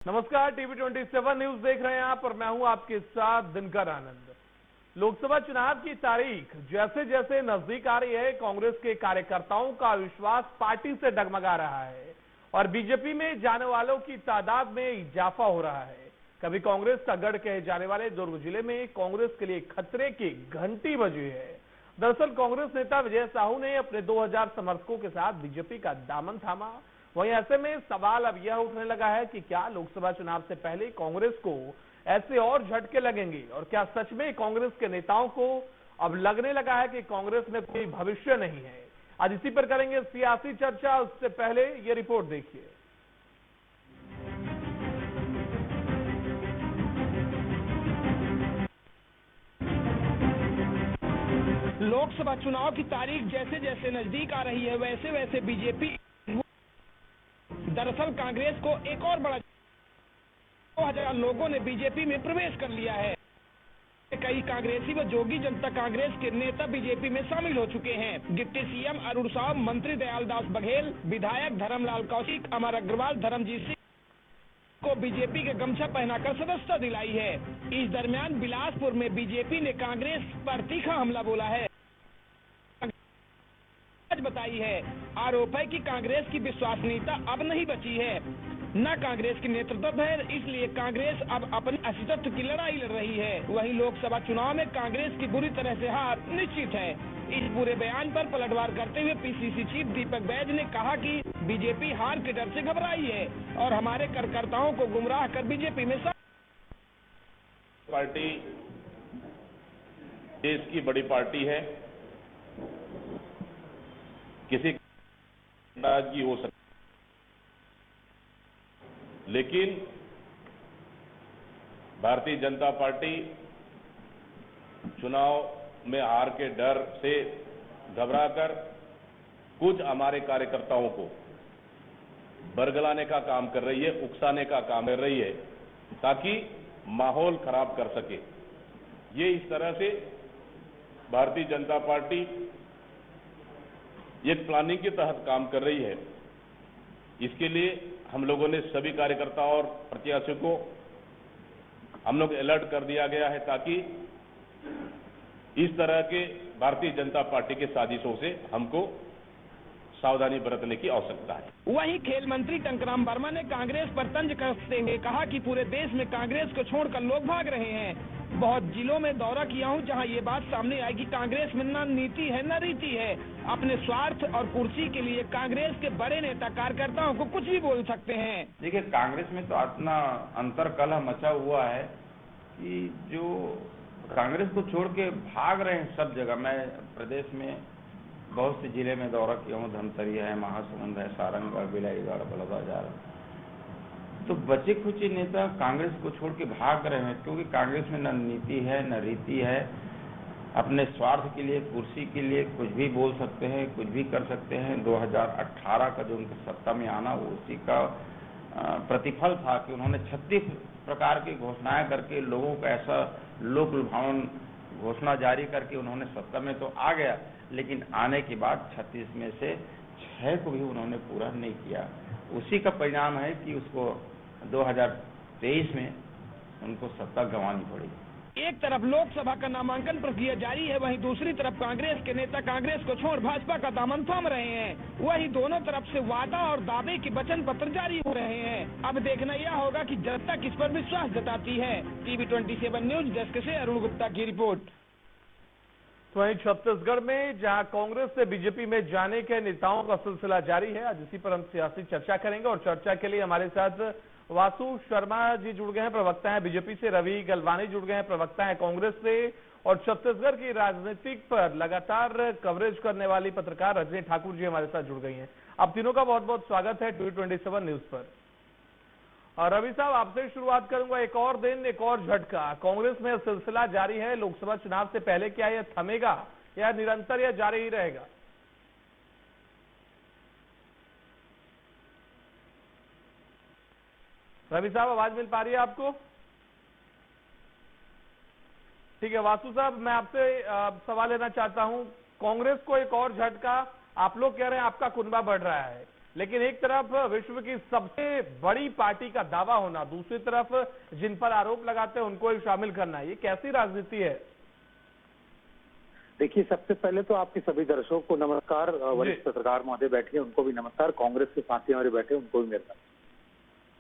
नमस्कार, TV 27 news देख रहे हैं आप और मैं हूं आपके साथ दिनकर आनंद। लोकसभा चुनाव की तारीख जैसे जैसे नजदीक आ रही है, कांग्रेस के कार्यकर्ताओं का विश्वास पार्टी से डगमगा रहा है और बीजेपी में जाने वालों की तादाद में इजाफा हो रहा है। कभी कांग्रेस का गढ़ कहे जाने वाले दुर्ग जिले में कांग्रेस के लिए खतरे की घंटी बजी है। दरअसल कांग्रेस नेता विजय साहू ने अपने 2000 समर्थकों के साथ बीजेपी का दामन थामा। वहीं ऐसे में सवाल अब यह उठने लगा है कि क्या लोकसभा चुनाव से पहले कांग्रेस को ऐसे और झटके लगेंगे और क्या सच में कांग्रेस के नेताओं को अब लगने लगा है कि कांग्रेस में कोई भविष्य नहीं है। आज इसी पर करेंगे सियासी चर्चा। उससे पहले ये रिपोर्ट देखिए। लोकसभा चुनाव की तारीख जैसे जैसे नजदीक आ रही है, वैसे वैसे बीजेपी दरअसल कांग्रेस को एक और बड़ा 2000 लोगों ने बीजेपी में प्रवेश कर लिया है। कई कांग्रेसी व जोगी जनता कांग्रेस के नेता बीजेपी में शामिल हो चुके हैं। डिप्टी सीएम अरुण साव, मंत्री दयालदास बघेल, विधायक धर्मलाल कौशिक, अमर अग्रवाल, धर्मजीत सिंह को बीजेपी के गमछा पहनाकर सदस्यता दिलाई है। इस दरमियान बिलासपुर में बीजेपी ने कांग्रेस पर तीखा हमला बोला है, बताई है। आरोप है कि कांग्रेस की विश्वसनीयता अब नहीं बची है, न कांग्रेस की नेतृत्व है, इसलिए कांग्रेस अब अपने अस्तित्व की लड़ाई लड़ रही है। वहीं लोकसभा चुनाव में कांग्रेस की बुरी तरह से हार निश्चित है। इस पूरे बयान पर पलटवार करते हुए पीसीसी चीफ दीपक बैज ने कहा कि बीजेपी हार के डर से घबराई है और हमारे कार्यकर्ताओं को गुमराह कर बीजेपी में पार्टी देश की बड़ी पार्टी है, किसी नाराजगी हो सकती, लेकिन भारतीय जनता पार्टी चुनाव में हार के डर से घबराकर कुछ हमारे कार्यकर्ताओं को बरगलाने का काम कर रही है, उकसाने का काम कर रही है ताकि माहौल खराब कर सके। ये इस तरह से भारतीय जनता पार्टी एक प्लानिंग के तहत काम कर रही है। इसके लिए हम लोगों ने सभी कार्यकर्ता और प्रत्याशियों को हम लोग अलर्ट कर दिया गया है ताकि इस तरह के भारतीय जनता पार्टी के साजिशों से हमको सावधानी बरतने की आवश्यकता है। वहीं खेल मंत्री टंकराम वर्मा ने कांग्रेस पर तंज कसते हुए कहा कि पूरे देश में कांग्रेस को छोड़कर लोग भाग रहे हैं। बहुत जिलों में दौरा किया हूं जहां ये बात सामने आई कि कांग्रेस में न नीति है न रीति है। अपने स्वार्थ और कुर्सी के लिए कांग्रेस के बड़े नेता कार्यकर्ताओं को कुछ भी बोल सकते हैं। देखिए, कांग्रेस में तो इतना अंतरकलह मचा हुआ है कि जो कांग्रेस को छोड़ के भाग रहे हैं सब जगह। मैं प्रदेश में बहुत से जिले में दौरा किया हूँ, धमतरी है, महासमुंद है, सारंगगढ़, बिलाईगढ़, बलौदाबाजार। तो बचे खुचे नेता कांग्रेस को छोड़ के भाग रहे हैं क्योंकि कांग्रेस में न नीति है न रीति है। अपने स्वार्थ के लिए, कुर्सी के लिए कुछ भी बोल सकते हैं, कुछ भी कर सकते हैं। 2018 का जो उनका सत्ता में आना, वो उसी का प्रतिफल था कि उन्होंने 36 प्रकार की घोषणाएं करके लोगों का ऐसा लोक लुभावन घोषणा जारी करके उन्होंने सत्ता में तो आ गया, लेकिन आने के बाद 36 में से 6 को भी उन्होंने पूरा नहीं किया। उसी का परिणाम है कि उसको 2023 में उनको सत्ता गंवानी पड़ी। एक तरफ लोकसभा का नामांकन प्रक्रिया जारी है, वहीं दूसरी तरफ कांग्रेस के नेता कांग्रेस को छोड़ भाजपा का दामन थाम रहे हैं। वहीं दोनों तरफ से वादा और दावे के वचन पत्र जारी हो रहे हैं। अब देखना यह होगा कि जनता किस पर विश्वास जताती है। टीवी 27 न्यूज डेस्क से अरुण गुप्ता की रिपोर्ट। तो वहीं छत्तीसगढ़ में जहां कांग्रेस से बीजेपी में जाने के नेताओं का सिलसिला जारी है, आज इसी पर हम सियासी चर्चा करेंगे और चर्चा के लिए हमारे साथ वासु शर्मा जी जुड़ गए हैं, प्रवक्ता हैं बीजेपी से। रवि गलवानी जुड़ गए हैं, प्रवक्ता हैं कांग्रेस से। और छत्तीसगढ़ की राजनीतिक पर लगातार कवरेज करने वाली पत्रकार रजनी ठाकुर जी हमारे साथ जुड़ गई हैं। आप तीनों का बहुत बहुत स्वागत है टीवी 27 न्यूज पर। और रवि साहब, आपसे शुरुआत करूंगा। एक और दिन, एक और झटका, कांग्रेस में सिलसिला जारी है। लोकसभा चुनाव से पहले क्या यह थमेगा या निरंतर यह जारी ही रहेगा? रवि साहब, आवाज मिल पा रही है आपको? ठीक है। वासु साहब, मैं आपसे सवाल लेना चाहता हूं। कांग्रेस को एक और झटका, आप लोग कह रहे हैं आपका कुनबा बढ़ रहा है, लेकिन एक तरफ विश्व की सबसे बड़ी पार्टी का दावा होना, दूसरी तरफ जिन पर आरोप लगाते हैं उनको ही शामिल करना, ये कैसी राजनीति है? देखिए, सबसे पहले तो आपके सभी दर्शकों को नमस्कार, वरिष्ठ पत्रकार महोदय बैठे हैं उनको भी नमस्कार, कांग्रेस के साथी हमारे बैठे उनको भी मेरा नमस्कार।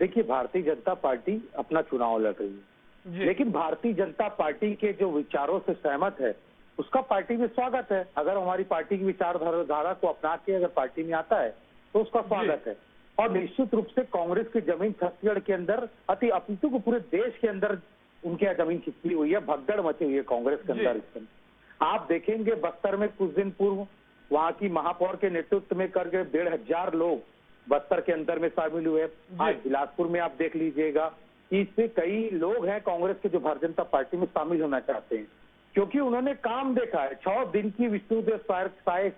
देखिए, भारतीय जनता पार्टी अपना चुनाव लड़ रही है, लेकिन भारतीय जनता पार्टी के जो विचारों से सहमत है उसका पार्टी में स्वागत है। अगर हमारी पार्टी की विचारधारा को अपना के अगर पार्टी में आता है तो उसका स्वागत है। और निश्चित रूप से कांग्रेस की जमीन छत्तीसगढ़ के अंदर अपितु को पूरे देश के अंदर उनके यहाँ जमीन खिंची हुई है, भगदड़ मची हुई है कांग्रेस के अंदर। इस समय आप देखेंगे बस्तर में कुछ दिन पूर्व वहां की महापौर के नेतृत्व में करके 1,500 लोग बस्तर के अंदर में शामिल हुए। आज बिलासपुर में आप देख लीजिएगा कि इससे कई लोग हैं कांग्रेस के जो भारतीय जनता पार्टी में शामिल होना चाहते हैं, क्योंकि उन्होंने काम देखा है। 6 दिन की विस्तृत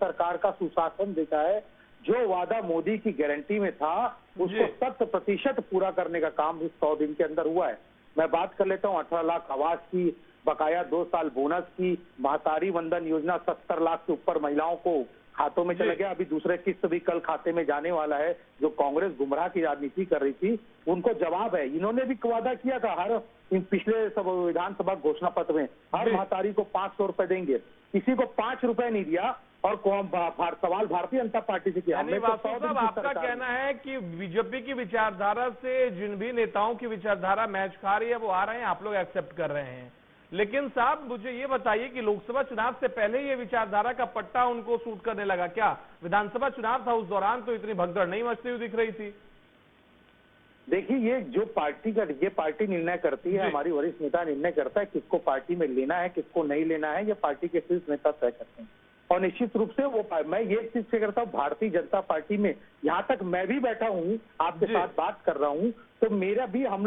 सरकार का सुशासन देखा है। जो वादा मोदी की गारंटी में था उसको 100% पूरा करने का काम इस 100 दिन के अंदर हुआ है। मैं बात कर लेता हूँ 18 लाख आवास की, बकाया 2 साल बोनस की, महतारी वंदन योजना 70 लाख से ऊपर महिलाओं को खातों में चला गया। अभी दूसरे किस्त भी कल खाते में जाने वाला है। जो कांग्रेस गुमराह की राजनीति कर रही थी उनको जवाब है। इन्होंने भी वादा किया था हर पिछले सब विधानसभा घोषणा पत्र में हर महतारी को 500 रुपए देंगे, किसी को 5 रुपए नहीं दिया। और सवाल भारतीय जनता पार्टी से किया। साहब, आपका कहना है कि बीजेपी की विचारधारा से जिन भी नेताओं की विचारधारा मैच खा रही है वो आ रहे हैं, आप लोग एक्सेप्ट कर रहे हैं। लेकिन साहब मुझे ये बताइए कि लोकसभा चुनाव से पहले ये विचारधारा का पट्टा उनको सूट करने लगा क्या? विधानसभा चुनाव था, उस दौरान तो इतनी भगदड़ नहीं मचती हुई दिख रही थी। देखिए, ये जो पार्टी निर्णय करती है, हमारी वरिष्ठ नेता निर्णय करता है किसको पार्टी में लेना है किसको नहीं लेना है, ये पार्टी के शीर्ष नेता तय करते हैं। और निश्चित रूप से वो मैं ये चीज से करता हूँ भारतीय जनता पार्टी में, यहाँ तक मैं भी बैठा हूँ आपके साथ बात कर रहा हूँ, तो मेरा भी हम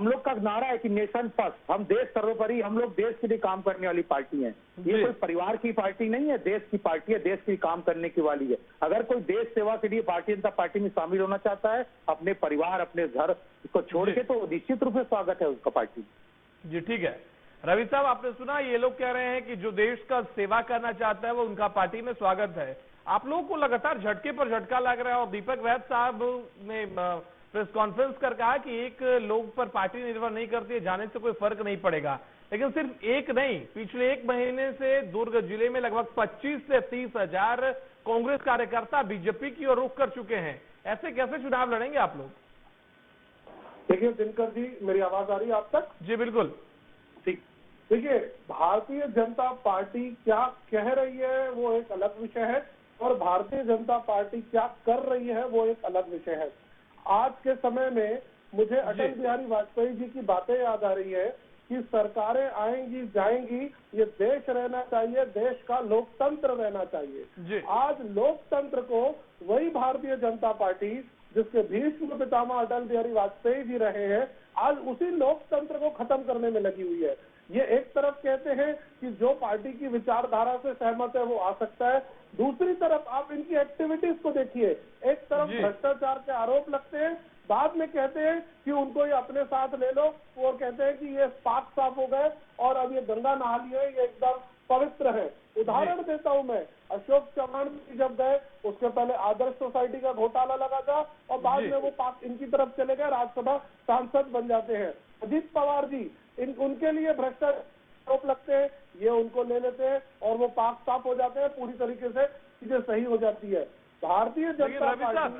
लोग का नारा है कि नेशन फर्स्ट, हम देश सर्वोपरि, हम लोग देश के लिए काम करने वाली पार्टी है। ये कोई परिवार की पार्टी नहीं है, देश की पार्टी है, देश के लिए काम करने की वाली है। अगर कोई देश सेवा के लिए भारतीय जनता पार्टी में शामिल होना चाहता है अपने परिवार अपने घर को छोड़ के, तो निश्चित रूप से स्वागत है उसका पार्टी। जी ठीक है। रवि साहब, आपने सुना ये लोग कह रहे हैं कि जो देश का सेवा करना चाहता है वो उनका पार्टी में स्वागत है। आप लोगों को लगातार झटके पर झटका लग रहा है और दीपक वैद साहब ने प्रेस कॉन्फ्रेंस कर कहा कि एक लोग पर पार्टी निर्भर नहीं करती है, जाने से कोई फर्क नहीं पड़ेगा। लेकिन सिर्फ एक नहीं, पिछले 1 महीने से दुर्ग जिले में लगभग 25 से 30 हजार कांग्रेस कार्यकर्ता बीजेपी की ओर रुख कर चुके हैं। ऐसे कैसे चुनाव लड़ेंगे आप लोग? देखिए दिनकर जी, मेरी आवाज आ रही है आप तक? जी बिल्कुल ठीक। देखिए, भारतीय जनता पार्टी क्या कह रही है वो एक अलग विषय है और भारतीय जनता पार्टी क्या कर रही है वो एक अलग विषय है। आज के समय में मुझे अटल बिहारी वाजपेयी जी की बातें याद आ रही है कि सरकारें आएंगी जाएंगी, ये देश रहना चाहिए, देश का लोकतंत्र रहना चाहिए। आज लोकतंत्र को वही भारतीय जनता पार्टी जिसके भीष्म पितामह अटल बिहारी वाजपेयी जी रहे हैं, आज उसी लोकतंत्र को खत्म करने में लगी हुई है। ये एक तरफ कहते हैं कि जो पार्टी की विचारधारा से सहमत है वो आ सकता है, दूसरी तरफ आप इनकी एक्टिविटीज को देखिए। एक तरफ भ्रष्टाचार के आरोप लगते हैं, बाद में कहते हैं कि उनको ये अपने साथ ले लो और कहते हैं कि ये पाक साफ हो गए और अब ये गंगा नहा लिए, ये एकदम पवित्र है। उदाहरण देता हूं मैं, अशोक चव्हाण जब गए उसके पहले आदर्श सोसाइटी का घोटाला लगा था और बाद में वो पाक इनकी तरफ चले गए, राज्यसभा सांसद बन जाते हैं। अजीत पवार जी, उनके लिए भ्रष्टाचार आरोप लगते हैं, ये उनको ले लेते हैं और वो पाक साफ हो जाते हैं, पूरी तरीके से चीजें सही हो जाती है। भारतीय जनता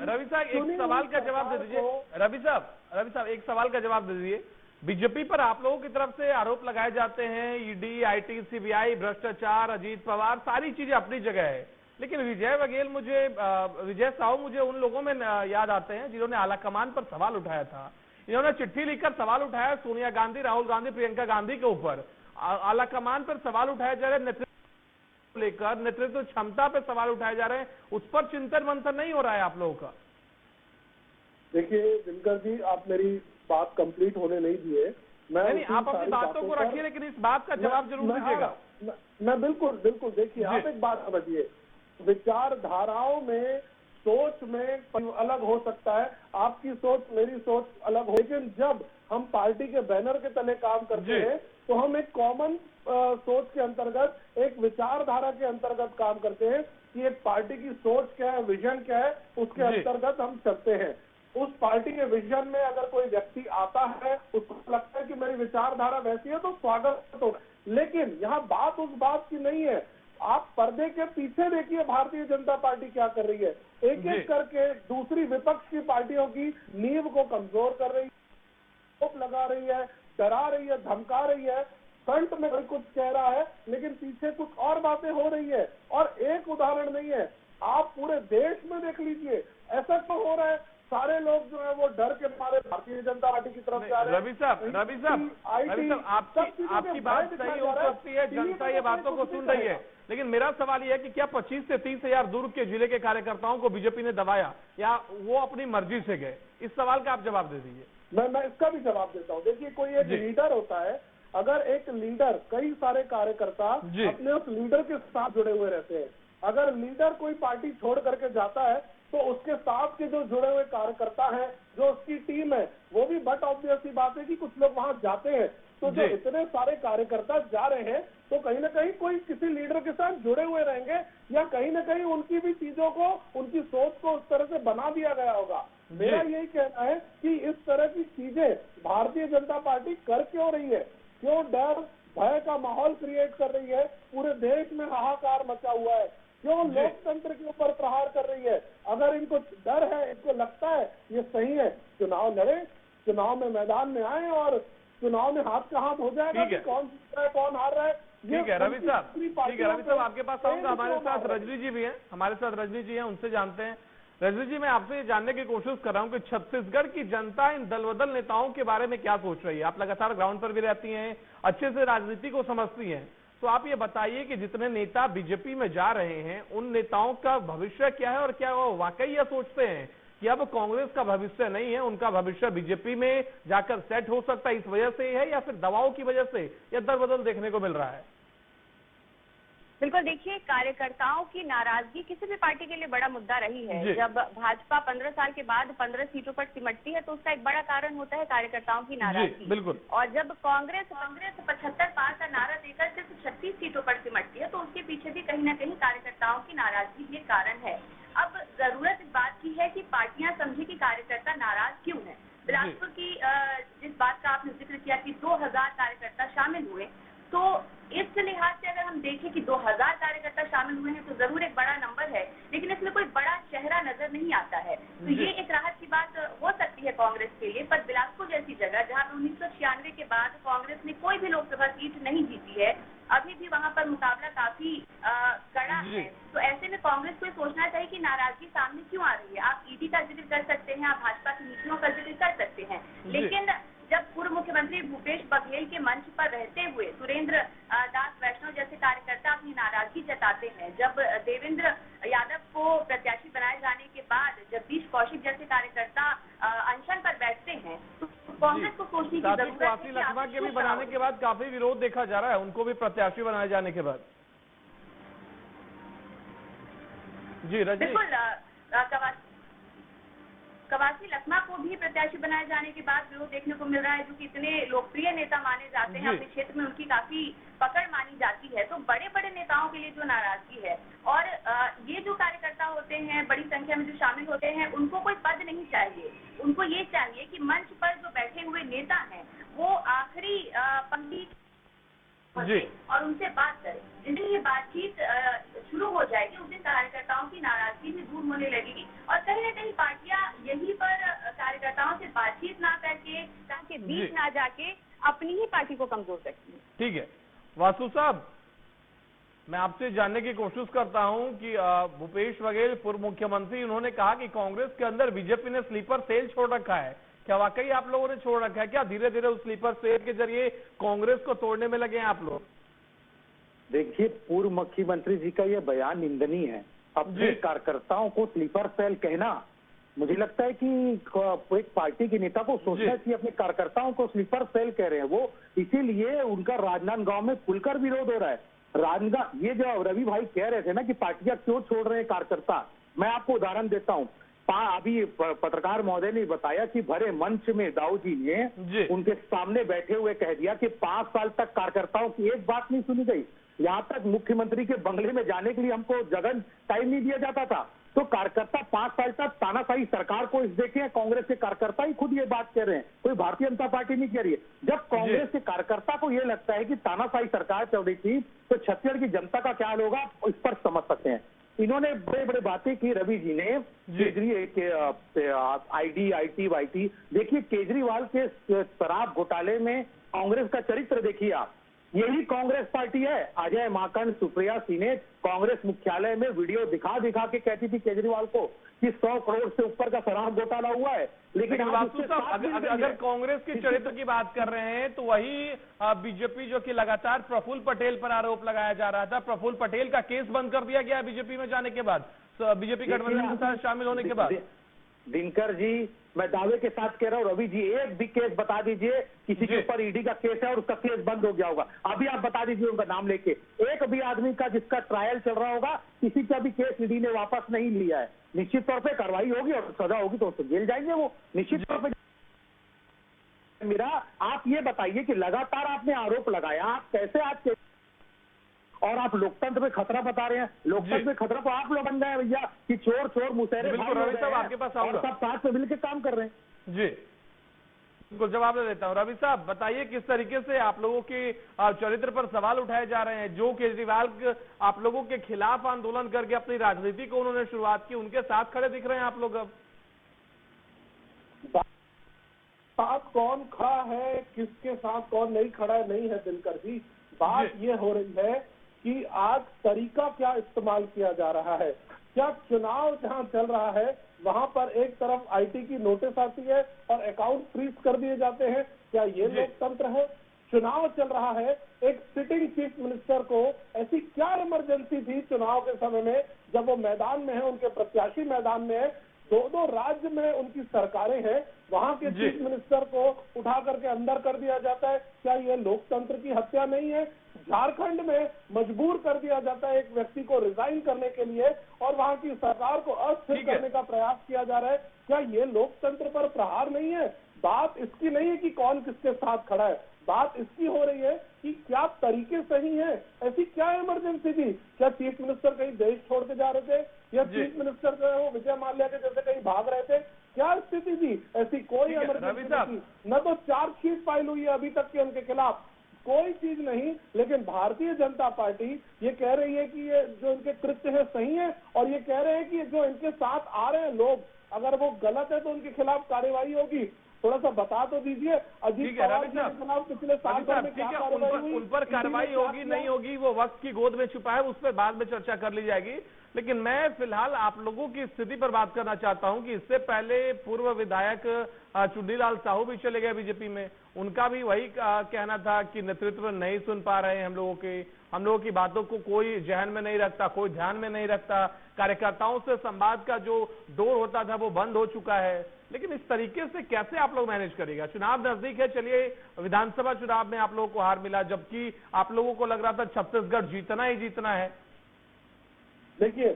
रवि साहब एक सवाल का जवाब दे दीजिए। रवि साहब एक सवाल का जवाब दे दीजिए। बीजेपी पर आप लोगों की तरफ से आरोप लगाए जाते हैं, ईडी, आईटी, सीबीआई, भ्रष्टाचार, अजीत पवार, सारी चीजें अपनी जगह है, लेकिन विजय साहू मुझे उन लोगों में याद आते हैं जिन्होंने आलाकमान पर सवाल उठाया था। इन्होंने चिट्ठी लिखकर सवाल उठाया सोनिया गांधी, राहुल गांधी, प्रियंका गांधी के ऊपर। आलाकमान पर सवाल उठाए जा रहे हैं, नेतृत्व लेकर, नेतृत्व क्षमता पर सवाल उठाए जा रहे हैं, उस पर चिंतन मंथन नहीं हो रहा है आप लोगों का? देखिए दिनकर जी, आप मेरी बात कंप्लीट होने नहीं दिए। नहीं, आप अपनी बातों को रखिए, लेकिन इस बात का जवाब जरूर दीजिएगा। मैं बिल्कुल देखिए, आप एक बात समझिए, विचारधाराओं में सोच में अलग हो सकता है, आपकी सोच मेरी सोच अलग हो, लेकिन जब हम पार्टी के बैनर के तले काम करते हैं तो हम एक कॉमन सोच के अंतर्गत, एक विचारधारा के अंतर्गत काम करते हैं। कि एक पार्टी की सोच क्या है, विजन क्या है, उसके अंतर्गत हम चलते हैं। उस पार्टी के विजन में अगर कोई व्यक्ति आता है, उसको लगता है कि मेरी विचारधारा वैसी है, तो स्वागत हो। लेकिन यहाँ बात उस बात की नहीं है। आप पर्दे के पीछे देखिए भारतीय जनता पार्टी क्या कर रही है। एक एक करके दूसरी विपक्ष की पार्टियों की नींव को कमजोर कर रही है, आरोप लगा रही है, डरा रही है, धमका रही है। फ्रंट में कोई कुछ कह रहा है, लेकिन पीछे कुछ और बातें हो रही है। और एक उदाहरण नहीं है, आप पूरे देश में देख लीजिए, ऐसा क्यों हो रहा है? सारे लोग जो है वो डर के मारे भारतीय जनता पार्टी की तरफ जा रहे हैं। रवि साहब, आपकी बात सही हो सकती है, जनता ये बातों को सुन रही है, लेकिन मेरा सवाल यह है कि क्या 25 से 30 हजार दूर के जिले के कार्यकर्ताओं को बीजेपी ने दबाया या वो अपनी मर्जी से गए? इस सवाल का आप जवाब दे दीजिए। मैं इसका भी जवाब देता हूँ। देखिए, कोई एक लीडर होता है, अगर एक लीडर, कई सारे कार्यकर्ता अपने उस लीडर के साथ जुड़े हुए रहते हैं। अगर लीडर कोई पार्टी छोड़ करके जाता है तो उसके साथ के जो जुड़े हुए कार्यकर्ता हैं, जो उसकी टीम है, वो भी बट ऑब्वियस सी बात है कि कुछ लोग वहां जाते हैं। तो जो इतने सारे कार्यकर्ता जा रहे हैं, तो कहीं ना कहीं कोई किसी लीडर के साथ जुड़े हुए रहेंगे, या कहीं ना कहीं उनकी भी चीजों को, उनकी सोच को उस तरह से बना दिया गया होगा। मेरा यही कहना है कि इस तरह की चीजें भारतीय जनता पार्टी कर क्यों रही है? क्यों डर भय का माहौल क्रिएट कर रही है? पूरे देश में हाहाकार मचा हुआ है। क्यों लोकतंत्र के ऊपर प्रहार कर रही है? अगर इनको डर है, इनको लगता है ये सही है, चुनाव लड़े, चुनाव में मैदान में आए और चुनाव में हाथ का हाथ हो जाएगा कि कौन जीत रहा है, कौन हार रहा है। ठीक है रवि साहब, आपके पास आऊंगा। हमारे साथ रजनी जी भी हैं, उनसे जानते हैं। रजनी जी, मैं आपसे ये जानने की कोशिश कर रहा हूं कि छत्तीसगढ़ की जनता इन दलबदल नेताओं के बारे में क्या सोच रही है? आप लगातार ग्राउंड पर भी रहती हैं, अच्छे से राजनीति को समझती हैं, तो आप ये बताइए कि जितने नेता बीजेपी में जा रहे हैं, उन नेताओं का भविष्य क्या है और क्या वो वाकई यह सोचते हैं कि अब कांग्रेस का भविष्य नहीं है, उनका भविष्य बीजेपी में जाकर सेट हो सकता है, इस वजह से है, या फिर दबाव की वजह से यह दलबदल देखने को मिल रहा है? बिल्कुल, देखिए, कार्यकर्ताओं की नाराजगी किसी भी पार्टी के लिए बड़ा मुद्दा रही है। जब भाजपा 15 साल के बाद 15 सीटों पर सिमटती है तो उसका एक बड़ा कारण होता है कार्यकर्ताओं की नाराजगी। बिल्कुल। और जब कांग्रेस 75 पार का नारा देकर सिर्फ 36 सीटों पर सिमटती है तो उसके पीछे भी कहीं ना कहीं कार्यकर्ताओं की नाराजगी भी कारण है। अब जरूरत इस बात की है कि पार्टियां समझे कि कार्यकर्ता नाराज क्यों है। बिलासपुर की जिस बात का आपने जिक्र किया कि 2000 कार्यकर्ता शामिल हुए, तो इस लिहाज से अगर हम देखें कि 2000 कार्यकर्ता शामिल हुए हैं तो जरूर एक बड़ा नंबर है, लेकिन इसमें कोई बड़ा चेहरा नजर नहीं आता है। तो ये एक राहत की बात हो सकती है कांग्रेस के लिए। पर बिलासपुर जैसी जगह जहां पर 1996 के बाद कांग्रेस ने कोई भी लोकसभा सीट नहीं जीती है, अभी भी वहां पर मुकाबला काफी कड़ा है, तो ऐसे में कांग्रेस को सोचना चाहिए कि नाराजगी सामने क्यों आ रही है। आप ईडी का जिक्र कर सकते हैं, आप भाजपा की नीतियों का जिक्र कर सकते हैं, लेकिन जब पूर्व मुख्यमंत्री भूपेश बघेल के मंच पर रहते हुए सुरेंद्र दास वैष्णव जैसे कार्यकर्ता अपनी नाराजगी जताते हैं, जब देवेंद्र यादव को प्रत्याशी बनाए जाने के बाद जगदीश कौशिक जैसे कार्यकर्ता अनशन पर बैठते हैं, तो कांग्रेस को सोचने की जरूरत है। लखमा के भी बनाने के बाद काफी विरोध देखा जा रहा है, उनको भी प्रत्याशी बनाए जाने के बाद। जी रजनी। बिल्कुल, कवासी लखमा को भी प्रत्याशी बनाए जाने के बाद विरोध देखने को मिल रहा है, जो कि इतने लोकप्रिय नेता माने जाते हैं, अपने क्षेत्र में उनकी काफी पकड़ मानी जाती है। तो बड़े बड़े नेताओं के लिए जो नाराजगी है, और ये जो कार्यकर्ता होते हैं बड़ी संख्या में जो शामिल होते हैं, उनको कोई पद नहीं चाहिए, उनको ये चाहिए कि मंच पर जो बैठे हुए नेता हैं वो आखिरी पंक्ति और उनसे बात करें। जितनी ये बातचीत शुरू हो जाएगी, उस दिन कार्यकर्ताओं की नाराजगी भी दूर होने लगेगी, और कहीं न कहीं पार्टियां यहीं पर कार्यकर्ताओं से बातचीत ना करके, ताकि बीच ना जाके अपनी ही पार्टी को कमजोर करती है। ठीक है वासु साहब, मैं आपसे जानने की कोशिश करता हूं कि भूपेश बघेल पूर्व मुख्यमंत्री, उन्होंने कहा कि कांग्रेस के अंदर बीजेपी ने स्लीपर सेल छोड़ रखा है। क्या वाकई आप लोगों ने छोड़ रखा है? क्या धीरे धीरे उस स्लीपर सेल के जरिए कांग्रेस को तोड़ने में लगे हैं आप लोग? देखिए, पूर्व मुख्यमंत्री जी का यह बयान निंदनीय है। अपने कार्यकर्ताओं को स्लीपर सेल कहना, मुझे लगता है कि एक पार्टी के नेता को सोचना चाहिए अपने कार्यकर्ताओं को स्लीपर सेल कह रहे हैं वो, इसीलिए उनका राजनांदगांव में खुलकर विरोध हो रहा है। राजनांदगांव, ये जो रवि भाई कह रहे थे ना कि पार्टियां क्यों छोड़ रहे हैं कार्यकर्ता, मैं आपको उदाहरण देता हूँ। अभी पत्रकार महोदय ने बताया कि भरे मंच में दाऊ जी ने उनके सामने बैठे हुए कह दिया कि 5 साल तक कार्यकर्ताओं की एक बात नहीं सुनी गई। यहाँ तक मुख्यमंत्री के बंगले में जाने के लिए हमको जगह टाइम नहीं दिया जाता था। तो कार्यकर्ता 5 साल तक तानाशाही सरकार को इस देखे, कांग्रेस के कार्यकर्ता ही खुद ये बात कह रहे हैं, कोई भारतीय जनता पार्टी नहीं कह रही है। जब कांग्रेस के कार्यकर्ता को ये लगता है कि तानाशाही सरकार चल रही थी तो छत्तीसगढ़ की जनता का क्या हाल होगा, इस पर समझ सकते हैं। इन्होंने बड़े बड़े बातें की रवि जी ने, केजरीवाल आईडी IT वाईटी। देखिए केजरीवाल के शराब घोटाले में कांग्रेस का चरित्र देखिए आप, यही कांग्रेस पार्टी है। अजय माकन, सुप्रिया सिन्हा कांग्रेस मुख्यालय में वीडियो दिखा दिखा के कहती थी केजरीवाल को कि 100 करोड़ से ऊपर का शराब घोटाला हुआ है। लेकिन वास्तु साहब अगर कांग्रेस के चरित्र की बात कर रहे हैं तो वही बीजेपी जो कि लगातार प्रफुल्ल पटेल पर आरोप लगाया जा रहा था, प्रफुल्ल पटेल का केस बंद कर दिया गया बीजेपी में जाने के बाद, बीजेपी गठबंधन के साथ शामिल होने के बाद। दिनकर जी, मैं दावे के साथ कह रहा हूँ, रवि जी एक भी केस बता दीजिए किसी के ऊपर ईडी का केस है और उसका केस बंद हो गया होगा, अभी आप बता दीजिए उनका नाम लेके। एक भी आदमी का जिसका ट्रायल चल रहा होगा, किसी का भी केस ईडी ने वापस नहीं लिया है। निश्चित तौर पे कार्रवाई होगी और सजा होगी तो उसको जेल जाएंगे वो, निश्चित तौर पे। मेरा आप ये बताइए कि लगातार आपने आरोप लगाया, आप कैसे आज और आप लोकतंत्र में खतरा बता रहे हैं। लोकतंत्र में खतरा तो आप लोग बन गए भैया कि चोर चोर मुसहरे आपके पास और सब साथ में मिलकर काम कर रहे हैं। जी बिल्कुल, जवाब दे देता हूँ। रवि साहब बताइए किस तरीके से आप लोगों के चरित्र पर सवाल उठाए जा रहे हैं। जो केजरीवाल आप लोगों के खिलाफ आंदोलन करके अपनी राजनीति को उन्होंने शुरुआत की, उनके साथ खड़े दिख रहे हैं आप लोग। अब साथ कौन खड़ा है, किसके साथ कौन नहीं खड़ा है, नहीं है दिनकर जी। बात ये हो रही है कि आज तरीका क्या इस्तेमाल किया जा रहा है। क्या चुनाव जहां चल रहा है वहां पर एक तरफ IT की नोटिस आती है और अकाउंट फ्रीज कर दिए जाते हैं, क्या ये लोकतंत्र है? चुनाव चल रहा है, एक सिटिंग चीफ मिनिस्टर को ऐसी क्या इमरजेंसी थी चुनाव के समय में, जब वो मैदान में है, उनके प्रत्याशी मैदान में है, 2 राज्य में उनकी सरकारें हैं, वहां के चीफ मिनिस्टर को उठा करके अंदर कर दिया जाता है। क्या ये लोकतंत्र की हत्या नहीं है? झारखंड में मजबूर कर दिया जाता है एक व्यक्ति को रिजाइन करने के लिए और वहां की सरकार को अस्थिर करने का प्रयास किया जा रहा है। क्या ये लोकतंत्र पर प्रहार नहीं है? बात इसकी नहीं है कि कौन किसके साथ खड़ा है, बात इसकी हो रही है कि क्या तरीके सही हैं। ऐसी क्या इमरजेंसी थी? क्या चीफ मिनिस्टर कहीं देश छोड़ के जा रहे थे या चीफ मिनिस्टर जो है वो विजय माल्या के जैसे कहीं भाग रहे थे? क्या स्थिति थी? ऐसी कोई इमरजेंसी नहीं थी। न तो चार्जशीट फाइल हुई है अभी तक के उनके खिलाफ, कोई चीज नहीं। लेकिन भारतीय जनता पार्टी ये कह रही है कि ये जो इनके कृत्य है सही है और ये कह रहे हैं कि जो इनके साथ आ रहे हैं लोग, अगर वो गलत है तो उनके खिलाफ कार्रवाई होगी। थोड़ा सा बता तो दीजिए अजीत पवार के खिलाफ पिछले साल भर में क्या कार्रवाई हुई? उन पर कार्रवाई होगी नहीं होगी वो वक्त की गोद में छुपा है, उस पर बाद में चर्चा कर ली जाएगी। लेकिन मैं फिलहाल आप लोगों की स्थिति पर बात करना चाहता हूं कि इससे पहले पूर्व विधायक चुन्नीलाल साहू भी चले गए बीजेपी में, उनका भी वही कहना था कि नेतृत्व नहीं सुन पा रहे हैं हम लोगों की बातों को कोई जहन में नहीं रखता, कोई ध्यान में नहीं रखता, कार्यकर्ताओं से संवाद का जो डोर होता था वो बंद हो चुका है। लेकिन इस तरीके से कैसे आप लोग मैनेज करेगा? चुनाव नजदीक है, चलिए विधानसभा चुनाव में आप लोगों को हार मिला, जबकि आप लोगों को लग रहा था छत्तीसगढ़ जीतना ही जीतना है। देखिए,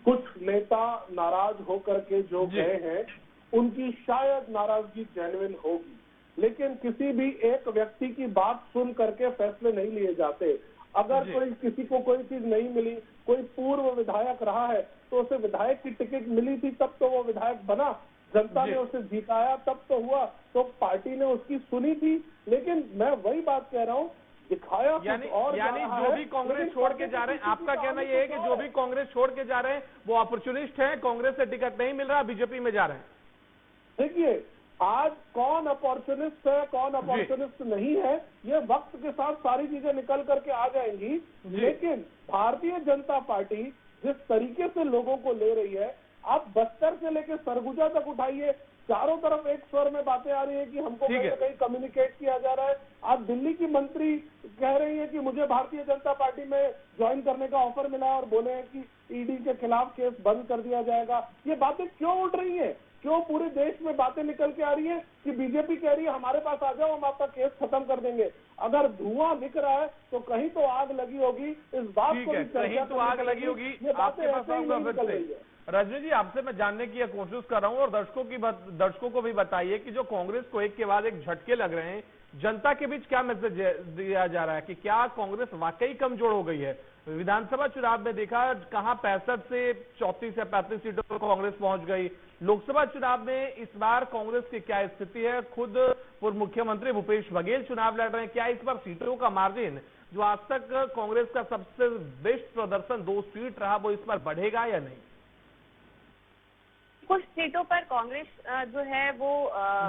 कुछ नेता नाराज होकर के जो गए हैं उनकी शायद नाराजगी जेन्युइन होगी, लेकिन किसी भी एक व्यक्ति की बात सुन करके फैसले नहीं लिए जाते। अगर कोई किसी को कोई चीज नहीं मिली, कोई पूर्व विधायक रहा है तो उसे विधायक की टिकट मिली थी तब तो वो विधायक बना, जनता ने उसे जिताया तब तो हुआ, तो पार्टी ने उसकी सुनी थी। लेकिन मैं वही बात कह रहा हूँ, दिखाया यानी जो भी कांग्रेस छोड़ के जा रहे हैं, आपका कहना यह है कि जो भी कांग्रेस छोड़ के जा रहे हैं वो अपॉर्चुनिस्ट हैं, कांग्रेस से टिकट नहीं मिल रहा, बीजेपी में जा रहे हैं। देखिए, आज कौन अपॉर्चुनिस्ट है कौन अपॉर्चुनिस्ट नहीं है, ये वक्त के साथ सारी चीजें निकल करके आ जाएंगी। लेकिन भारतीय जनता पार्टी जिस तरीके से लोगों को ले रही है, आप बस्तर से लेकर सरगुजा तक उठाइए, चारों तरफ एक स्वर में बातें आ रही है कि हमको कहीं ना कहीं कम्युनिकेट किया जा रहा है। आज दिल्ली की मंत्री कह रही है कि मुझे भारतीय जनता पार्टी में ज्वाइन करने का ऑफर मिला और बोले हैं कि ईडी के खिलाफ केस बंद कर दिया जाएगा। ये बातें क्यों उठ रही हैं? क्यों पूरे देश में बातें निकल के आ रही है कि बीजेपी कह रही है हमारे पास आ जाओ, हम आपका केस खत्म कर देंगे। अगर धुआं दिख रहा है तो कहीं तो आग लगी होगी, इस बात को भी कहीं तो आग लगी होगी। ये बातें ऐसे ही नहीं निकल रही है। रजनी जी, आपसे मैं जानने की कोशिश कर रहा हूं और दर्शकों को भी बताइए कि जो कांग्रेस को एक के बाद एक झटके लग रहे हैं, जनता के बीच क्या मैसेज दिया जा रहा है कि क्या कांग्रेस वाकई कमजोर हो गई है? विधानसभा चुनाव में देखा कहां 65 से 34 या 35 सीटों पर कांग्रेस पहुंच गई। लोकसभा चुनाव में इस बार कांग्रेस की क्या स्थिति है? खुद पूर्व मुख्यमंत्री भूपेश बघेल चुनाव लड़ रहे हैं। क्या इस बार सीटों का मार्जिन जो आज तक कांग्रेस का सबसे बेस्ट प्रदर्शन 2 सीट रहा, वो इस बार बढ़ेगा या नहीं? कुछ सीटों पर कांग्रेस जो है वो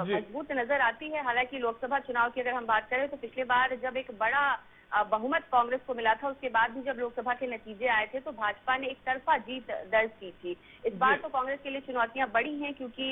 मजबूत नजर आती है। हालांकि लोकसभा चुनाव की अगर हम बात करें तो पिछली बार जब एक बड़ा बहुमत कांग्रेस को मिला था, उसके बाद भी जब लोकसभा के नतीजे आए थे तो भाजपा ने एक तरफा जीत दर्ज की थी। इस बार तो कांग्रेस के लिए चुनौतियां बड़ी हैं, क्योंकि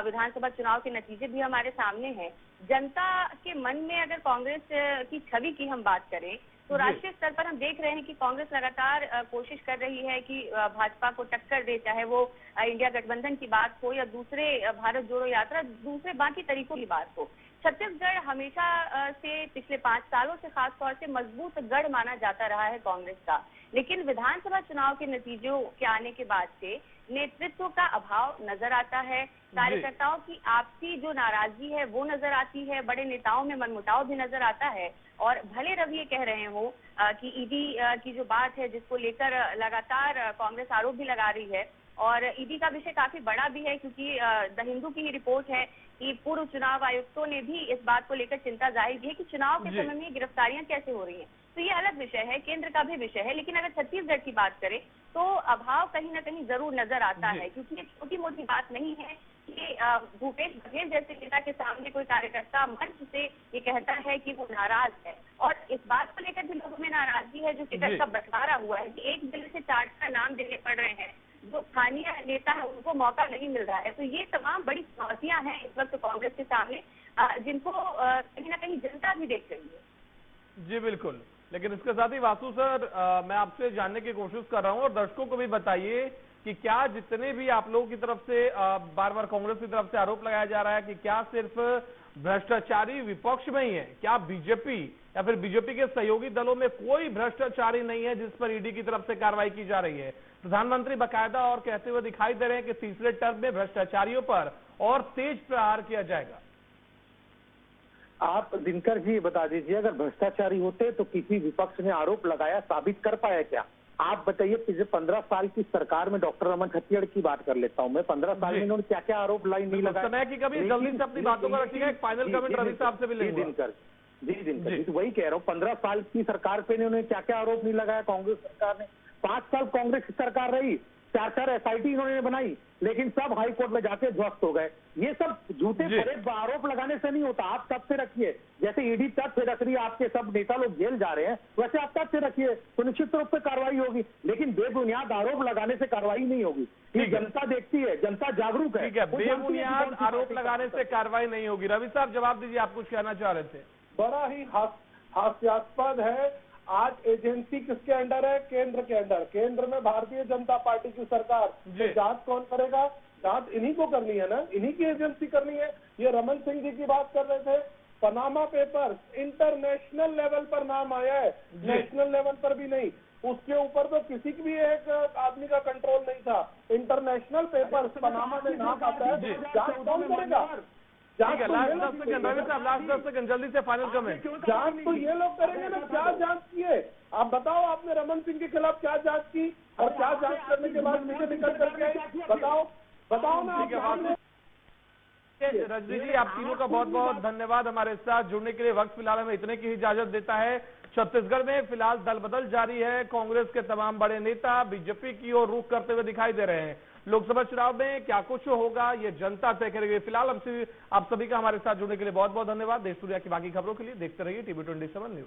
विधानसभा चुनाव के नतीजे भी हमारे सामने हैं। जनता के मन में अगर कांग्रेस की छवि की हम बात करें तो राष्ट्रीय स्तर पर हम देख रहे हैं कि कांग्रेस लगातार कोशिश कर रही है कि भाजपा को टक्कर दे, चाहे वो इंडिया गठबंधन की बात हो या दूसरे भारत जोड़ो यात्रा, दूसरे बाकी तरीकों की बात हो। छत्तीसगढ़ हमेशा से पिछले 5 सालों से खासतौर से मजबूत गढ़ माना जाता रहा है कांग्रेस का, लेकिन विधानसभा चुनाव के नतीजों के आने के बाद से नेतृत्व का अभाव नजर आता है। कार्यकर्ताओं की आपसी जो नाराजगी है वो नजर आती है, बड़े नेताओं में मनमुटाव भी नजर आता है। और भले रवि ये कह रहे हो कि ईडी की जो बात है जिसको लेकर लगातार कांग्रेस आरोप भी लगा रही है, और ईडी का विषय काफी बड़ा भी है, क्योंकि द हिंदू की ही रिपोर्ट है कि पूर्व चुनाव आयुक्तों ने भी इस बात को लेकर चिंता जाहिर की है कि चुनाव के समय में गिरफ्तारियां कैसे हो रही हैं। तो ये अलग विषय है, केंद्र का भी विषय है। लेकिन अगर छत्तीसगढ़ की बात करें तो अभाव कहीं ना कहीं जरूर नजर आता है, क्योंकि ये छोटी मोटी बात नहीं है कि भूपेश बघेल जैसे नेता के सामने कोई कार्यकर्ता मंच से ये कहता है कि वो नाराज है। और इस बात को लेकर भी लोगों में नाराजगी है जो टिकट का बंटवारा हुआ है कि एक जिले से 4 का नाम देने पड़ रहे हैं, जो स्थानीय नेता है उनको मौका नहीं मिल रहा है। तो ये तमाम बड़ी चुनौतियां हैं इस वक्त कांग्रेस के सामने, जिनको कहीं ना कहीं जनता भी देख रही है। जी बिल्कुल, लेकिन इसके साथ ही वासु सर, मैं आपसे जानने की कोशिश कर रहा हूं और दर्शकों को भी बताइए कि क्या जितने भी आप लोगों की तरफ से बार बार कांग्रेस की तरफ से आरोप लगाया जा रहा है कि क्या सिर्फ भ्रष्टाचारी विपक्ष में ही है, क्या बीजेपी या फिर बीजेपी के सहयोगी दलों में कोई भ्रष्टाचारी नहीं है जिस पर ईडी की तरफ से कार्रवाई की जा रही है? प्रधानमंत्री बाकायदा और कहते हुए दिखाई दे रहे हैं कि तीसरे टर्म में भ्रष्टाचारियों पर और तेज प्रहार किया जाएगा। आप दिनकर जी बता दीजिए, अगर भ्रष्टाचारी होते तो किसी विपक्ष ने आरोप लगाया साबित कर पाया क्या? आप बताइए, पिछले 15 साल की सरकार में डॉक्टर रमन खतिवड़ की बात कर लेता हूं मैं, 15 साल में इन्होंने क्या क्या आरोप नहीं लगाया? समय की कभी जल्दी से अपनी बातों को रखिएगा, एक फाइनल कमेंट रवि साहब से भी लेंगे। दिनकर जी, तो वही कह रहा हूँ, 15 साल की सरकार पे इन्होंने क्या क्या आरोप नहीं लगाया कांग्रेस सरकार ने? 5 साल कांग्रेस की सरकार रही, 4 एसआईटी इन्होंने बनाई, लेकिन सब हाई कोर्ट में जाके ध्वस्त हो गए। ये सब झूठे बड़े आरोप लगाने से नहीं होता। आप तथ्य रखिए, जैसे ईडी तथ्य रख रही है, आपके सब नेता लोग जेल जा रहे हैं, वैसे आप तथ्य रखिए तो निश्चित रूप से कार्रवाई होगी, लेकिन बेबुनियाद आरोप लगाने से कार्रवाई नहीं होगी। ये जनता देखती है, जनता जागरूक है। बेबुनियाद आरोप लगाने से कार्रवाई नहीं होगी। रवि साहब जवाब दीजिए, आप कुछ कहना चाह रहे थे। बड़ा ही हास्यास्पद है, आज एजेंसी किसके अंडर है? केंद्र के अंडर। केंद्र में भारतीय जनता पार्टी की सरकार, तो जांच कौन करेगा? जांच इन्हीं को करनी है ना, इन्हीं की एजेंसी करनी है। ये रमन सिंह जी की बात कर रहे थे, पनामा पेपर्स इंटरनेशनल लेवल पर नाम आया है, नेशनल लेवल पर भी नहीं। उसके ऊपर तो किसी की भी एक आदमी का कंट्रोल नहीं था। इंटरनेशनल पेपर्स पनामा में नाम आता है, जांच कौन करेगा? लास्ट 10 सेकंड रवि साहब, लास्ट 10 सेकंड जल्दी से फाइनल कमेंट। जांच तो ये लोग करेंगे ना, क्या जांच किए? आप बताओ, आपने रमन सिंह के खिलाफ क्या जांच की और क्या जांच करने के बाद मुझे निकल करके बताओ ना। रजनी जी, आप तीनों का बहुत बहुत धन्यवाद हमारे साथ जुड़ने के लिए। वक्त फिलहाल हमें इतने की इजाजत देता है। छत्तीसगढ़ में फिलहाल दल बदल जारी है, कांग्रेस के तमाम बड़े नेता बीजेपी की ओर रुख करते हुए दिखाई दे रहे हैं। लोकसभा चुनाव में क्या कुछ होगा ये जनता तय करेगी। फिलहाल आप सभी का हमारे साथ जुड़ने के लिए बहुत बहुत धन्यवाद। देश दुनिया की बाकी खबरों के लिए देखते रहिए TV 27 न्यूज।